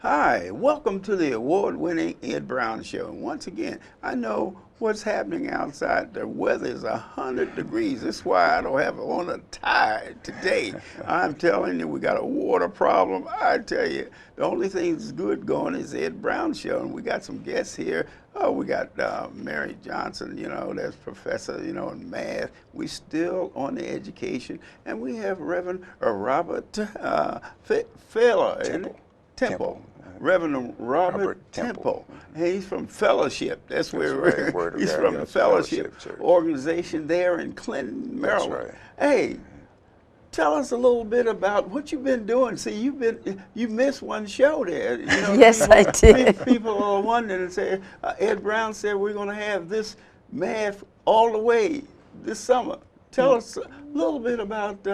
Hi, welcome to the award-winning Ed Brown Show. And once again, I know what's happening outside. The weather is 100 degrees. That's why I don't have on a tie today. I'm telling you, we got a water problem. I tell you, the only thing that's good going is the Ed Brown Show. And we got some guests here. Oh, we got Mary Johnson, that's professor, in math. We still on the education. And we have Reverend Robert Feller. Temple. Reverend Robert Temple. And he's from Fellowship. That's where he's from the Fellowship organization there in Clinton, Maryland. That's right. Hey, tell us a little bit about what you've been doing. See, you missed one show there. Yes, I did. People are wondering and say, Ed Brown said we're going to have this math all the way this summer. Tell us a little bit about.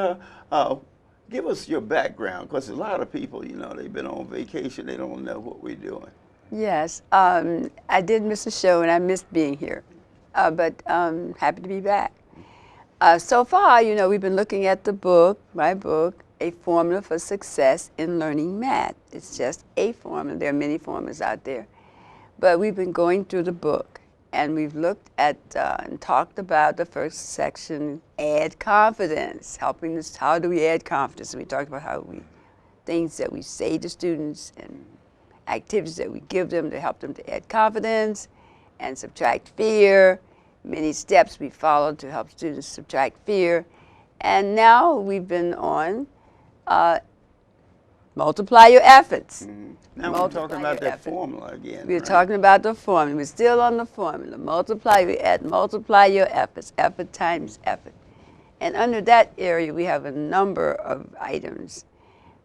Give us your background, because a lot of people, they've been on vacation, they don't know what we're doing. Yes, I did miss a show and I missed being here, but happy to be back. So far, we've been looking at my book, A Formula for Success in Learning Math. It's just a formula. There are many formulas out there, but we've been going through the book. And we've looked at and talked about the first section, add confidence, helping us. How do we add confidence? And we talked about things that we say to students and activities that we give them to help them to add confidence and subtract fear. Many steps we followed to help students subtract fear. And now we've been on multiply your efforts. Mm-hmm. Now we're talking about that formula again. We're talking about the formula. We're still on the formula. Multiply your efforts. Effort times effort. And under that area, we have a number of items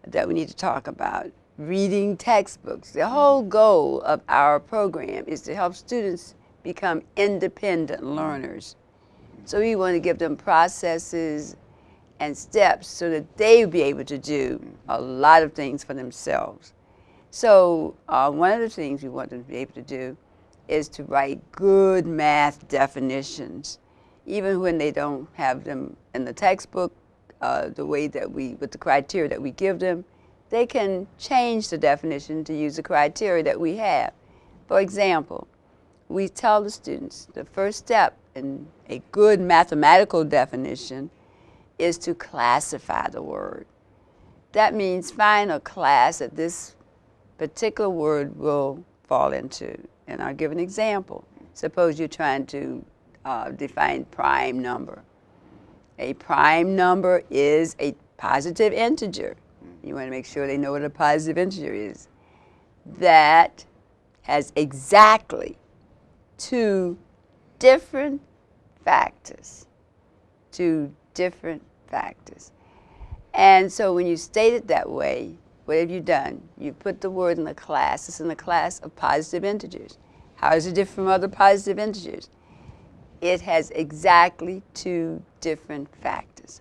that we need to talk about. Reading textbooks. The whole goal of our program is to help students become independent learners. So we want to give them processes and steps so that they will be able to do a lot of things for themselves. So one of the things we want them to be able to do is to write good math definitions, even when they don't have them in the textbook, the way that with the criteria that we give them, they can change the definition to use the criteria that we have. For example, we tell the students the first step in a good mathematical definition is to classify the word. That means find a class that this particular word will fall into. And I'll give an example. Suppose you're trying to define prime number. A prime number is a positive integer. You want to make sure they know what a positive integer is. That has exactly two different factors. And so when you state it that way, what have you done? You put the word in the class. It's in the class of positive integers. How is it different from other positive integers? It has exactly two different factors.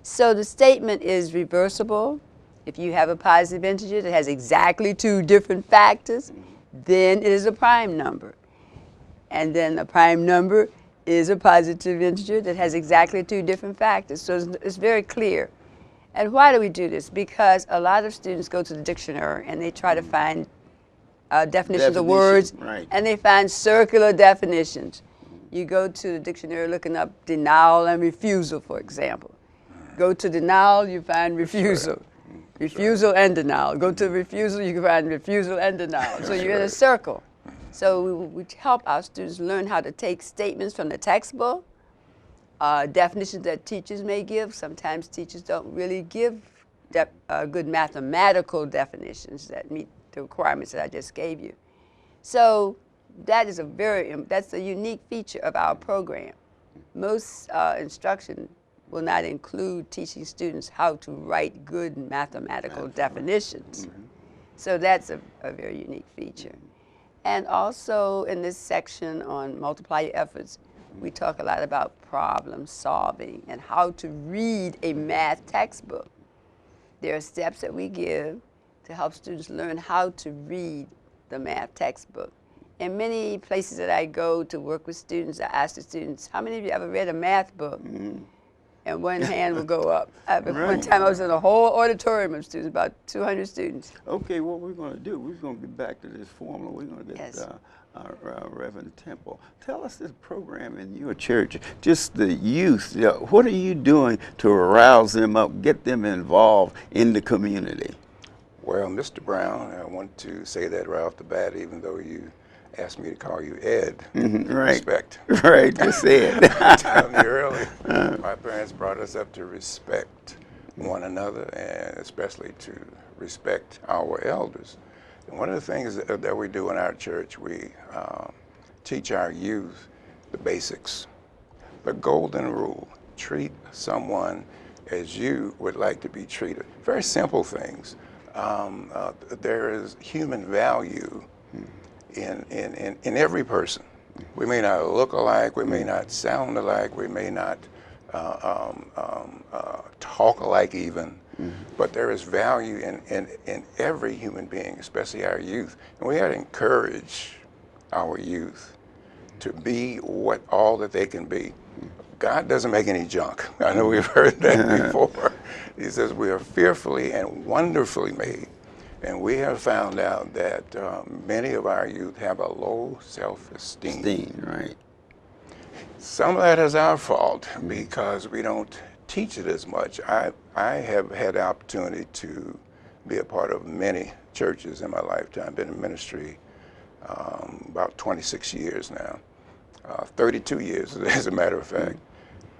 So the statement is reversible. If you have a positive integer that has exactly two different factors, then it is a prime number. And then a prime number is a positive integer that has exactly two different factors. So it's very clear. And why do we do this? Because a lot of students go to the dictionary and they try to find definitions of words, right, and they find circular definitions. You go to the dictionary looking up denial and refusal, for example. Go to denial, you find refusal. Refusal and denial. Go to refusal, you can find refusal and denial. So you're in a circle. So we help our students learn how to take statements from the textbook, definitions that teachers may give. Sometimes teachers don't really give good mathematical definitions that meet the requirements that I just gave you. So that's a unique feature of our program. Most instruction will not include teaching students how to write good mathematical definitions. So that's a very unique feature. And also in this section on multiply your efforts, we talk a lot about problem solving and how to read a math textbook. There are steps that we give to help students learn how to read the math textbook. In many places that I go to work with students, I ask the students, how many of you ever read a math book? and one hand will go up. One Right. time I was in a whole auditorium of students, about 200 students. Okay, what we're going to do, we're going to get back to this formula. We're going to get Yes. Reverend Temple. Tell us this program in your church, just the youth. What are you doing to arouse them up, get them involved in the community? Well, Mr. Brown, I want to say that right off the bat, even though you asked me to call you Ed. Right. Respect. Right, just say it. I'm telling you early, my parents brought us up to respect one another, and especially to respect our elders. And one of the things that we do in our church, we teach our youth the basics, the golden rule: treat someone as you would like to be treated. Very simple things. There is human value in every person. We may not look alike, we may not sound alike, we may not talk alike even, but there is value in every human being, especially our youth. And we have to encourage our youth to be all that they can be. God doesn't make any junk. I know we've heard that before. He says we are fearfully and wonderfully made. And we have found out that many of our youth have a low self-esteem. Right. Some of that is our fault because we don't teach it as much. I have had the opportunity to be a part of many churches in my lifetime. I've been in ministry about 26 years now, 32 years as a matter of fact.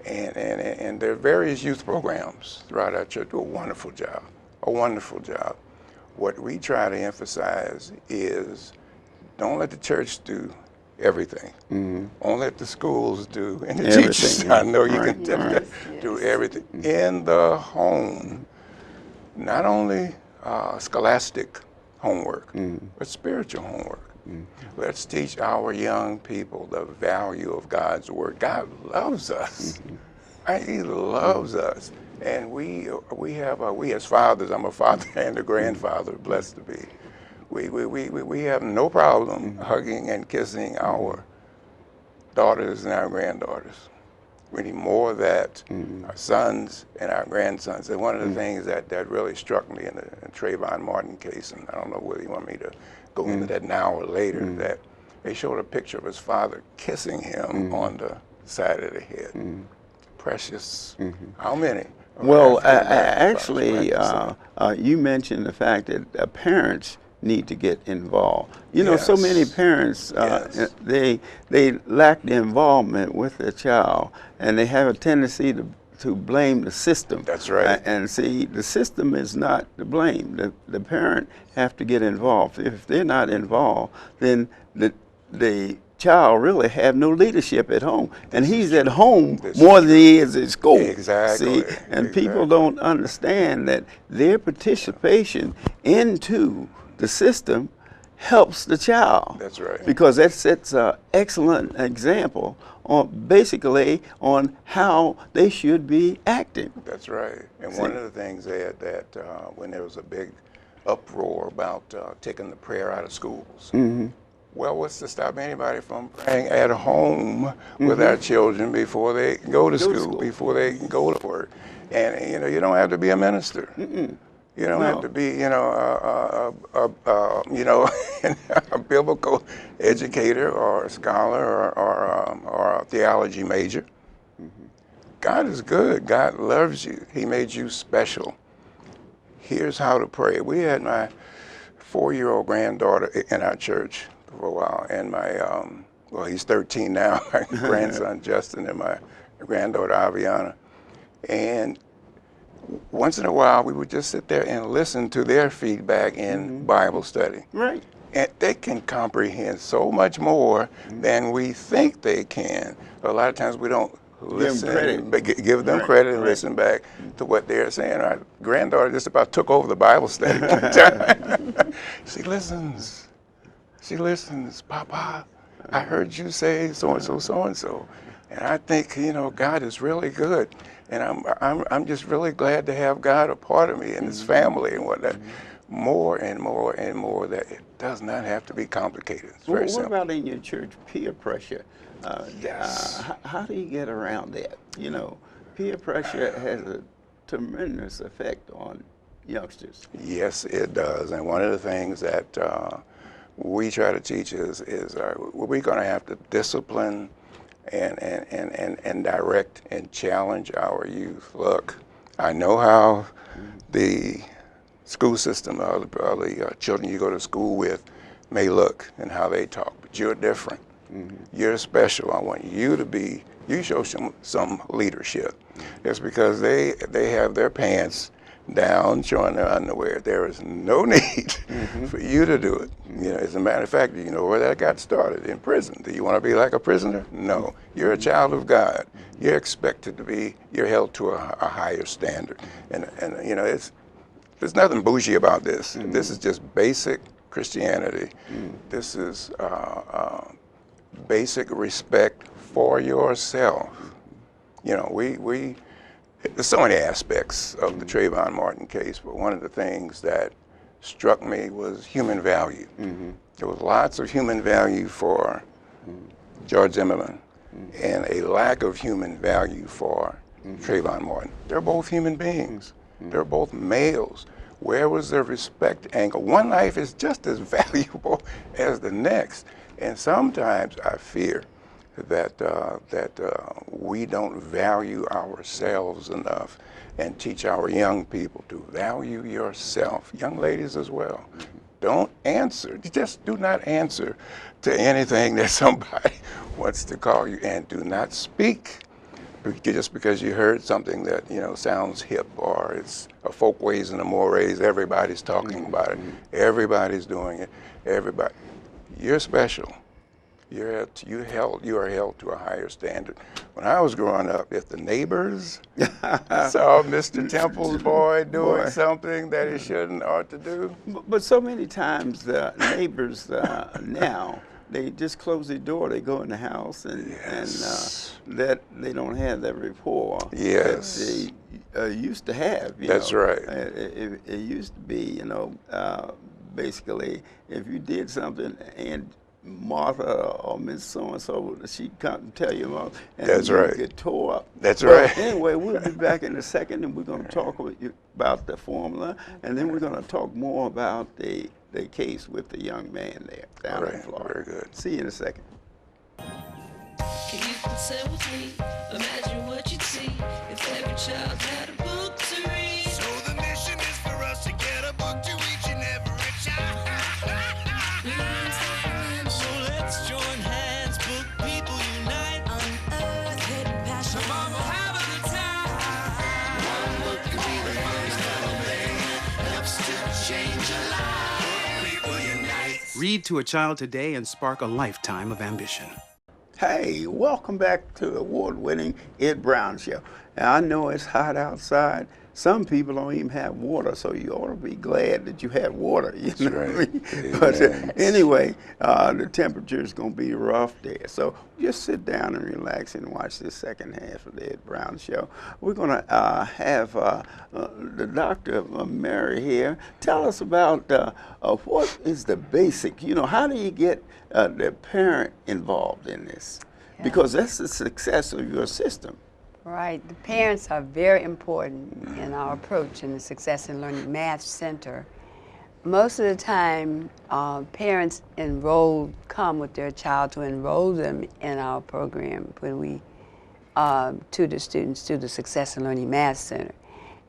And there are various youth programs throughout our church. Do a wonderful job, a wonderful job. What we try to emphasize is don't let the church do everything. Don't let the schools do, and the teachers, I know you can do everything. In the home, not only scholastic homework, but spiritual homework. Let's teach our young people the value of God's word. God loves us. He loves us. And we as fathers, I'm a father and a grandfather, blessed to be. We have no problem hugging and kissing our daughters and our granddaughters. We need more of that, our sons and our grandsons. And one of the things that really struck me in the Trayvon Martin case, and I don't know whether you want me to go into that now or later, that they showed a picture of his father kissing him on the side of the head. Precious. How many? Well, actually, you mentioned the fact that parents need to get involved. You know, so many parents, they lack the involvement with their child, and they have a tendency to blame the system. That's right. And see, the system is not to blame. The parent have to get involved. If they're not involved, then the child really have no leadership at home, and he's at home more than he is at school. Exactly. See, and people don't understand that their participation into the system helps the child. That's right. Because that sets an excellent example basically on how they should be acting. That's right. And one of the things that when there was a big uproar about taking the prayer out of schools, well, what's to stop anybody from praying at home with our children before they go to school, before they go to work? And you don't have to be a minister. You don't have to be, a biblical educator or a scholar or a theology major. God is good. God loves you. He made you special. Here's how to pray. We had my 4-year-old granddaughter in our church for a while, and my, he's 13 now, my grandson Justin and my granddaughter Aviana. And once in a while, we would just sit there and listen to their feedback in Bible study. Right. And they can comprehend so much more than we think they can. A lot of times we don't listen, give them credit and listen back to what they're saying. Our granddaughter just about took over the Bible study one time. She listens. She listens. Papa, I heard you say so-and-so, so-and-so. And I think, God is really good. And I'm just really glad to have God a part of me and his family and whatnot. More and more and more, that it does not have to be complicated. It's very simple. What about in your church, peer pressure? How do you get around that? peer pressure has a tremendous effect on youngsters. Yes, it does. And one of the things that we try to teach is we're going to have to discipline and direct and challenge our youth. Look, I know how the school system or the children you go to school with may look and how they talk, but you're different. You're special. I want you to be, you show some leadership. It's because they have their pants down, showing their underwear. There is no need for you to do it. You know, as a matter of fact, you know where that got started? In prison. Do you want to be like a prisoner? No. You're a child of God. You're expected to be, you're held to a higher standard. And you know, there's nothing bougie about this. This is just basic Christianity. This is basic respect for yourself. You know, there's so many aspects of the Trayvon Martin case, but one of the things that struck me was human value. There was lots of human value for George Zimmerman and a lack of human value for Trayvon Martin. They're both human beings. They're both males. Where was the respect angle? One life is just as valuable as the next. And sometimes I fear that we don't value ourselves enough and teach our young people to value yourself. Young ladies as well. Don't answer. Just do not answer to anything that somebody wants to call you, and do not speak just because you heard something that, you know, sounds hip or it's a folkways and a mores. Everybody's talking about it. Everybody's doing it. Everybody. You're special. You are held to a higher standard. When I was growing up, if the neighbors saw Mr. Temple's boy doing something that he shouldn't ought to do. But so many times the neighbors now, they just close their door, they go in the house, and that they don't have that rapport that they used to have. That's right. It used to be, you know, basically, if you did something and Martha or Miss So-and-so, she'd come and tell you about, and that's you right. get tore up. That's right. Anyway, we'll be back in a second, and we're going to talk with you about the formula, and then we're going to talk more about the case with the young man there down in Florida. Very good. See you in a second. You can say with me, imagine what you'd see if every child had a book to read. So the mission is for us to get a book to each and every child. So let's join hands, book people unite, unearth hidden passion. So mama, have a good time. One book could be the first little thing that helps to change a life. Book people unite. Read to a child today and spark a lifetime of ambition. Hey, welcome back to the award-winning Ed Brown Show. Now, I know it's hot outside. Some people don't even have water, so you ought to be glad that you have water. You know what I mean? But anyway, the temperature is going to be rough there. So just sit down and relax and watch this second half of the Ed Brown Show. We're going to have the Dr. Mary here. Tell us about what is the basic, you know, how do you get the parent involved in this? Because that's the success of your system. Right. The parents are very important in our approach in the Success in Learning Math Center. Most of the time, parents come with their child to enroll them in our program when we tutor students to the Success in Learning Math Center.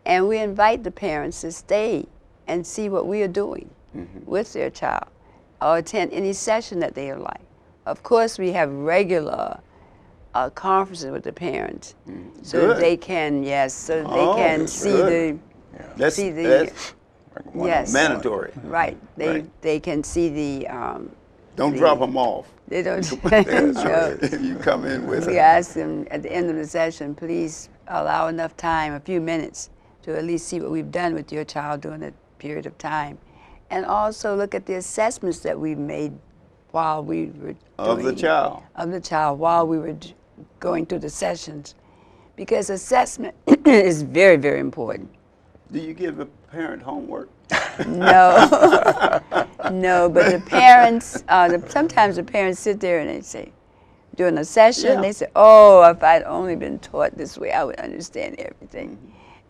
And we invite the parents to stay and see what we are doing with their child or attend any session that they would like. Of course, we have regular conferences with the parents, so that they can, see that's mandatory. Right. They can see the. Don't drop them off. They don't. You come in with. We ask them at the end of the session, please allow enough time, a few minutes, to at least see what we've done with your child during that period of time, and also look at the assessments that we made while we were of the child while we were going through the sessions, because assessment is very, very important. Do you give a parent homework? No, no, but the parents, sometimes the parents sit there and they say, during a session, Yeah. they say, oh, if I'd only been taught this way, I would understand everything.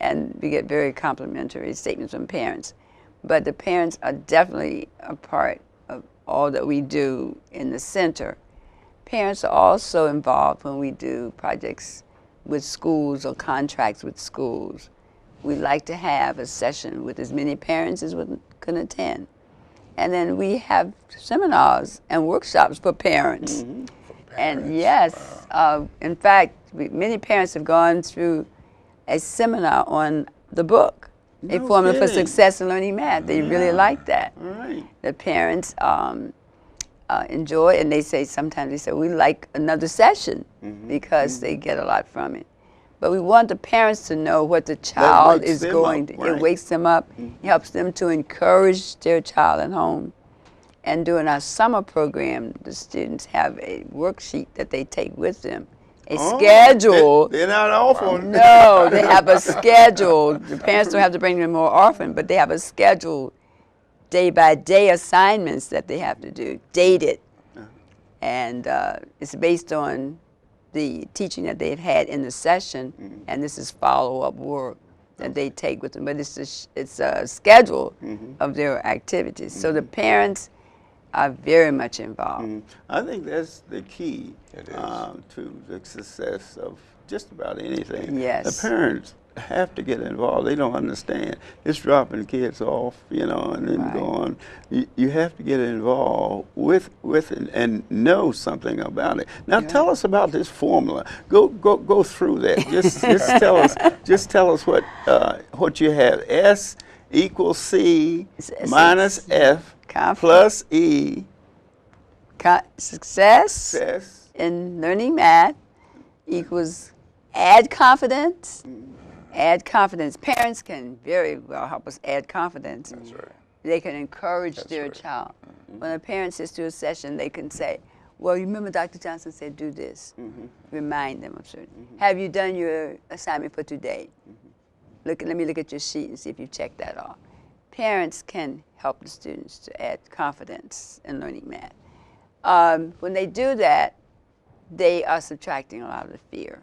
And we get very complimentary statements from parents. But the parents are definitely a part of all that we do in the center. Parents are also involved when we do projects with schools or contracts with schools. We like to have a session with as many parents as we can attend. And then we have seminars and workshops for parents. And yes, in fact, many parents have gone through a seminar on the book, A No Formula for kidding. Success in Learning Math. They really like that. All right. The parents enjoy, and they say sometimes they say we like another session because they get a lot from it. But we want the parents to know what the child wakes is them going up, to. right. It wakes them up, it helps them to encourage their child at home. And during our summer program, the students have a worksheet that they take with them, a Oh, schedule. They're not off on No, they have a schedule. The parents don't have to bring them more often, but they have a schedule, day-by-day assignments that they have to do, dated. And it's based on the teaching that they've had in the session, and this is follow-up work that they take with them. But it's a schedule of their activities. So the parents are very much involved. I think that's the key It is. to the success of just about anything. Yes. The parents have to get involved. They don't understand. It's dropping kids off, you know, and then Right. go on. You have to get involved with it and know something about it. Now tell us about this formula. Go through that. Just tell us what you have. S equals C minus F Confidence. plus E. Success S. in learning math equals add confidence. Add confidence. Parents can very well help us add confidence. That's right. They can encourage their right. child. When a parent sits through a session, they can say, well, you remember Dr. Johnson said do this. Remind them of certain. Have you done your assignment for today? Let me look at your sheet and see if you checked that off. Parents can help the students to add confidence in learning math. When they do that, they are subtracting a lot of the fear.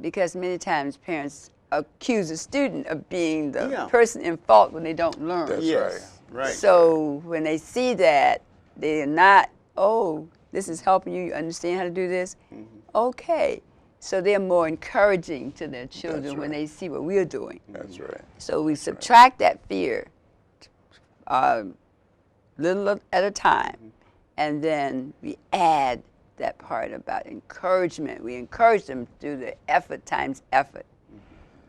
Because many times parents accuse a student of being the Yeah. person in fault when they don't learn. That's Yes. Right. So when they see that, they're not, oh, this is helping you understand how to do this. Okay. So they're more encouraging to their children when right. they see what we're doing. That's right. So we subtract that fear little at a time, and then we add that part about encouragement. We encourage them to do the effort times effort.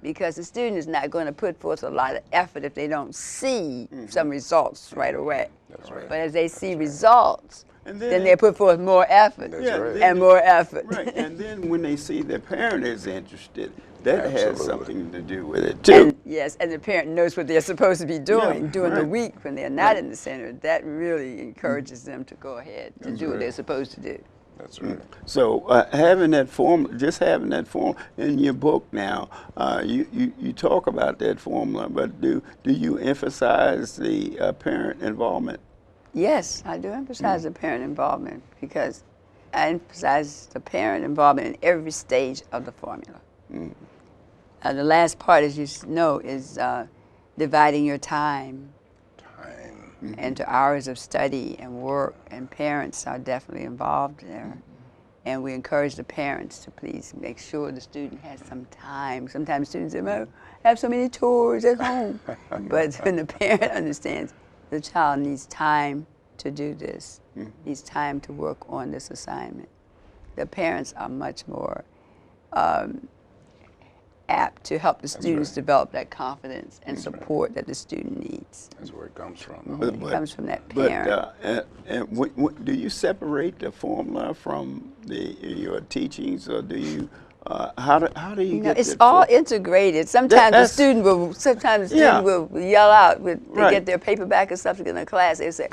Because the student is not going to put forth a lot of effort if they don't see some results right away. That's right. But as they see results, And then they put forth more effort That's Yeah, right. then and more effort. Right, and then when they see their parent is interested, that has Absolutely. something to do with it too. And, yes, and the parent knows what they're supposed to be doing Yeah, during the right. week when they're not in the center. That really encourages them to go ahead to do what right. they're supposed to do. That's right. So having that having that form in your book now, you talk about that formula, but do you emphasize the parent involvement? Yes, I do emphasize the parent involvement because I emphasize the parent involvement in every stage of the formula. The last part, as you know, is dividing your time into hours of study and work, and parents are definitely involved there. And we encourage the parents to please make sure the student has some time. Sometimes students say, "Well, I have so many chores at home." But when the parent understands the child needs time to do this, needs time to work on this assignment, the parents are much more apt to help the students right. develop that confidence and support that the student needs. That's where it comes from. It comes from that But parent. do you separate the formula from your teachings, or do you? How do you get? It's that all for- integrated. Sometimes the that's- student will. Sometimes the Yeah. student will yell out when they Right. get their paperback and stuff to get in the class. They say,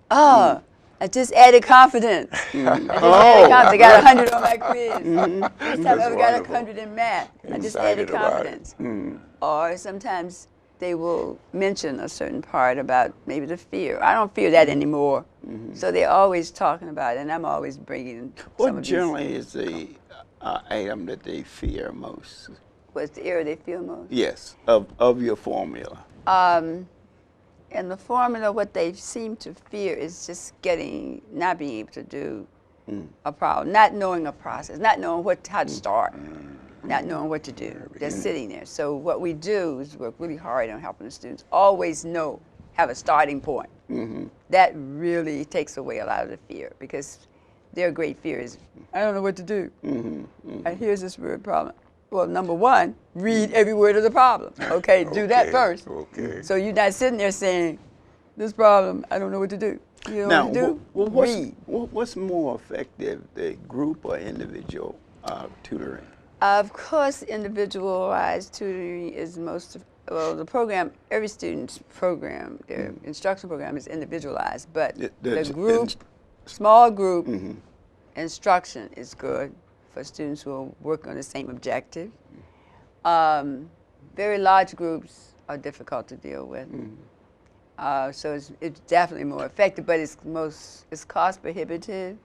"Oh, I just added confidence. I just added confidence. I got 100 on my quiz. First time I That's ever got wonderful. 100 in math. I just Excited added about it. confidence." Or sometimes they will mention a certain part about maybe the fear. I don't fear that anymore. So they're always talking about it, and I'm always bringing some What of these. generally is the item that they fear most? What's the area they feel most? Yes, of your formula. In the formula, what they seem to fear is just not being able to do a problem, not knowing a process, not knowing how to start, not knowing what to do, just sitting there. So what we do is work really hard on helping the students always have a starting point. That really takes away a lot of the fear, because their great fear is, I don't know what to do. And here's this word problem. Well, number one, read every word of the problem. Okay, do that first. Okay. So you're not sitting there saying, this problem, I don't know what to do. You know what to do? Read. What's more effective, the group or individual tutoring? Of course, individualized tutoring is the program, every student's program, their instruction program is individualized, but small group instruction is good for students who are working on the same objective. Very large groups are difficult to deal with. So it's definitely more effective, but it's cost prohibitive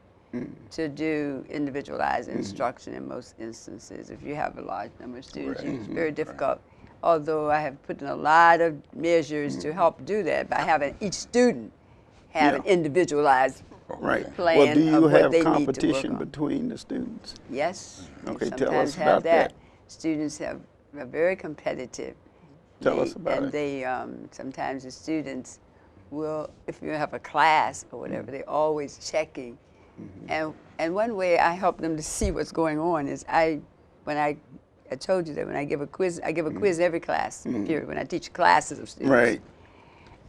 to do individualized instruction in most instances. If you have a large number of students, it's very difficult. Although I have put in a lot of measures to help do that by having each student have an individualized plan Well, do you of what have they need to work competition on. between the students? Yes. Okay, sometimes tell us have about that. Students are very competitive. Tell us about and it. they sometimes the students will, if you have a class or whatever, they're always checking. And one way I help them to see what's going on is I told you that when I give a quiz in every class period when I teach classes of students. Right.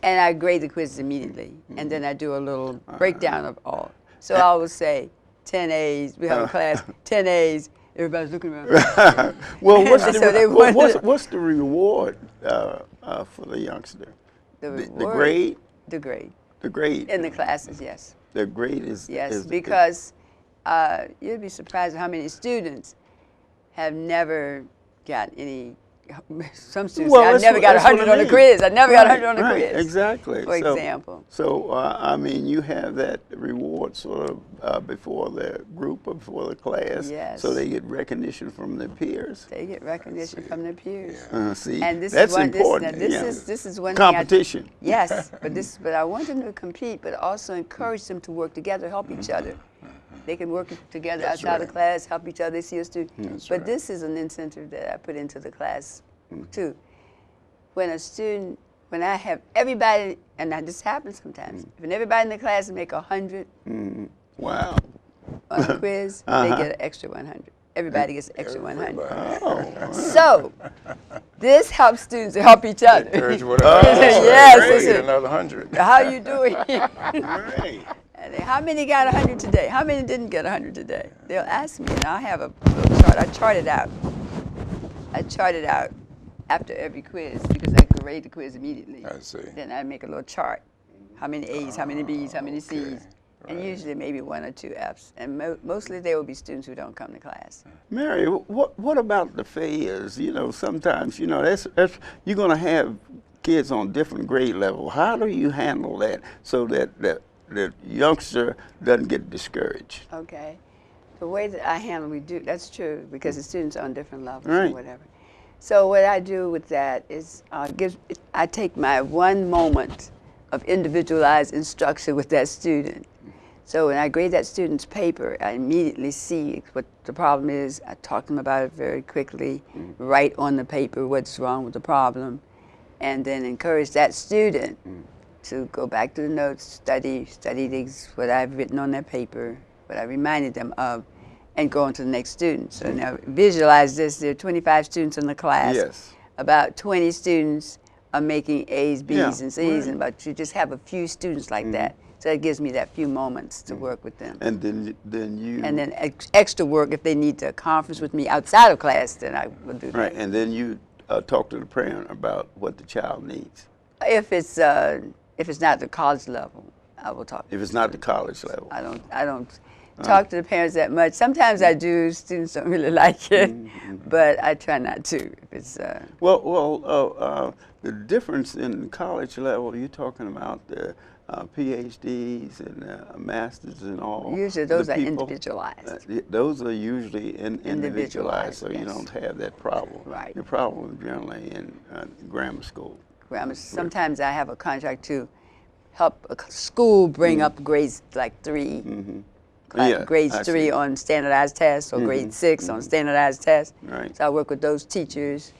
And I grade the quizzes immediately, and then I do a little breakdown of all. So I will say 10 A's. We have a class, 10 A's. Everybody's looking around. Well, what's So they wanted- what's the reward for the youngster? The The reward- grade? The grade. The grade. In the classes, yes. The grade is. Yes, because you'd be surprised at how many students have never got any. Some students say, I never got 100 on the quiz. I never got 100 on the right, quiz. Exactly. For example. So, I mean, you have that reward sort of before the group or before the class. Yes. So they get recognition from their peers. They get recognition from their peers. See, And this that's is one, important. This is one thing I- competition. Yes, but I want them to compete, but also encourage them to work together, help each other. They can work together That's outside right. the class, help each other. They see a student. That's But right. this is an incentive that I put into the class too. When I have everybody, and this happens sometimes, when everybody in the class make 100 Wow. on the quiz, they get an extra 100. Everybody gets an extra 100. Oh, So this helps students to help each other. Encourage whatever. Yes, Great, listen. another 100. How you doing? right. And how many got 100 today? How many didn't get 100 today? They'll ask me, and I'll have a little chart. I chart it out after every quiz because I grade the quiz immediately. I see. Then I make a little chart. How many A's, how many B's, how many C's, and usually maybe 1 or 2 F's. And mostly they will be students who don't come to class. Mary, what about the failures? You know, sometimes, you know, that's you're going to have kids on different grade level. How do you handle that so that the youngster doesn't get discouraged? Okay. The way that I handle, that's true, because the students are on different levels Right. or whatever. So what I do with that is I take my one moment of individualized instruction with that student. So when I grade that student's paper, I immediately see what the problem is. I talk to them about it very quickly, write on the paper what's wrong with the problem, and then encourage that student to go back to the notes, study what I've written on that paper, what I reminded them of, and go on to the next student. So now visualize this. There are 25 students in the class. Yes. About 20 students are making A's, B's, Yeah, and C's, right. but you just have a few students like that. So that gives me that few moments to work with them. And then you. And then extra work if they need to conference with me outside of class, then I will do that. Right, and then you talk to the parent about what the child needs. If it's not the college level, I will talk. If it's not the college level. I don't talk to the parents that much. Sometimes I do. Students don't really like it, but I try not to. If it's Well, the difference in college level, you're talking about PhDs and masters and all. Usually the those are people, individualized. Those are usually individualized, so you yes. don't have that problem. Right. Your problem is generally in grammar school. Sometimes I have a contract to help a school bring up grades like 3, Yeah, grades I 3 see. on standardized tests or grade 6 on standardized tests. Right. So I work with those teachers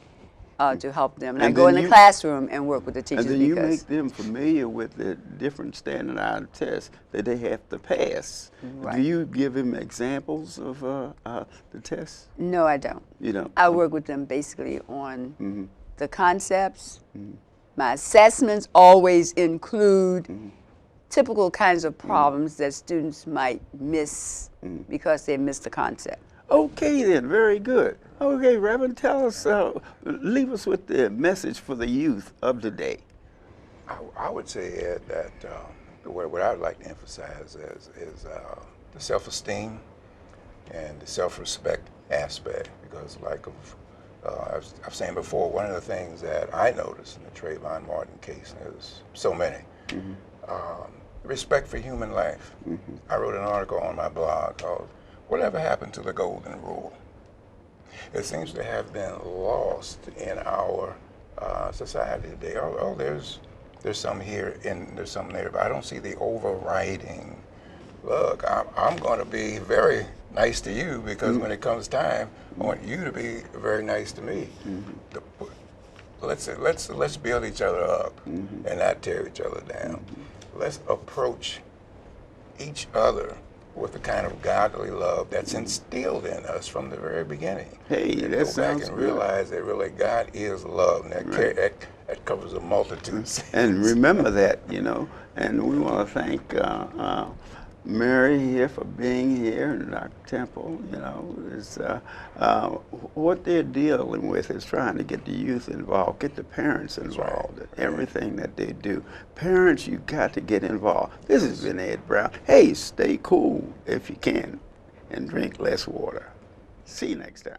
to help them. And I And go then in the you- classroom and work with the teachers And then you because make them familiar with the different standardized tests that they have to pass. Right. Do you give them examples of the tests? no, I don't. You know. I work with them basically on the concepts. My assessments always include typical kinds of problems that students might miss because they missed the concept. Okay then, very good. Okay, Reverend, tell us, leave us with the message for the youth of today. I would say, Ed, that what I would like to emphasize is the self-esteem and the self-respect aspect, because like I've said before, one of the things that I noticed in the Trayvon Martin case, and there's so many, respect for human life. I wrote an article on my blog called "Whatever Happened to the Golden Rule?" It seems to have been lost in our society today. Oh, there's some here and there's some there, but I don't see the overriding. Look, I'm going to be very nice to you because when it comes time, I want you to be very nice to me. Let's build each other up and not tear each other down. Let's approach each other with the kind of godly love that's instilled in us from the very beginning. Hey, And that go back sounds and good. realize that really God is love, and that covers a multitude of sins. And remember that, you know, and we want to thank Mary here for being here, and Dr. Temple. You know, is what they're dealing with is trying to get the youth involved, get the parents involved, in everything that they do. Parents, you got to get involved. This has been Ed Brown. Hey, stay cool if you can, and drink less water. See you next time.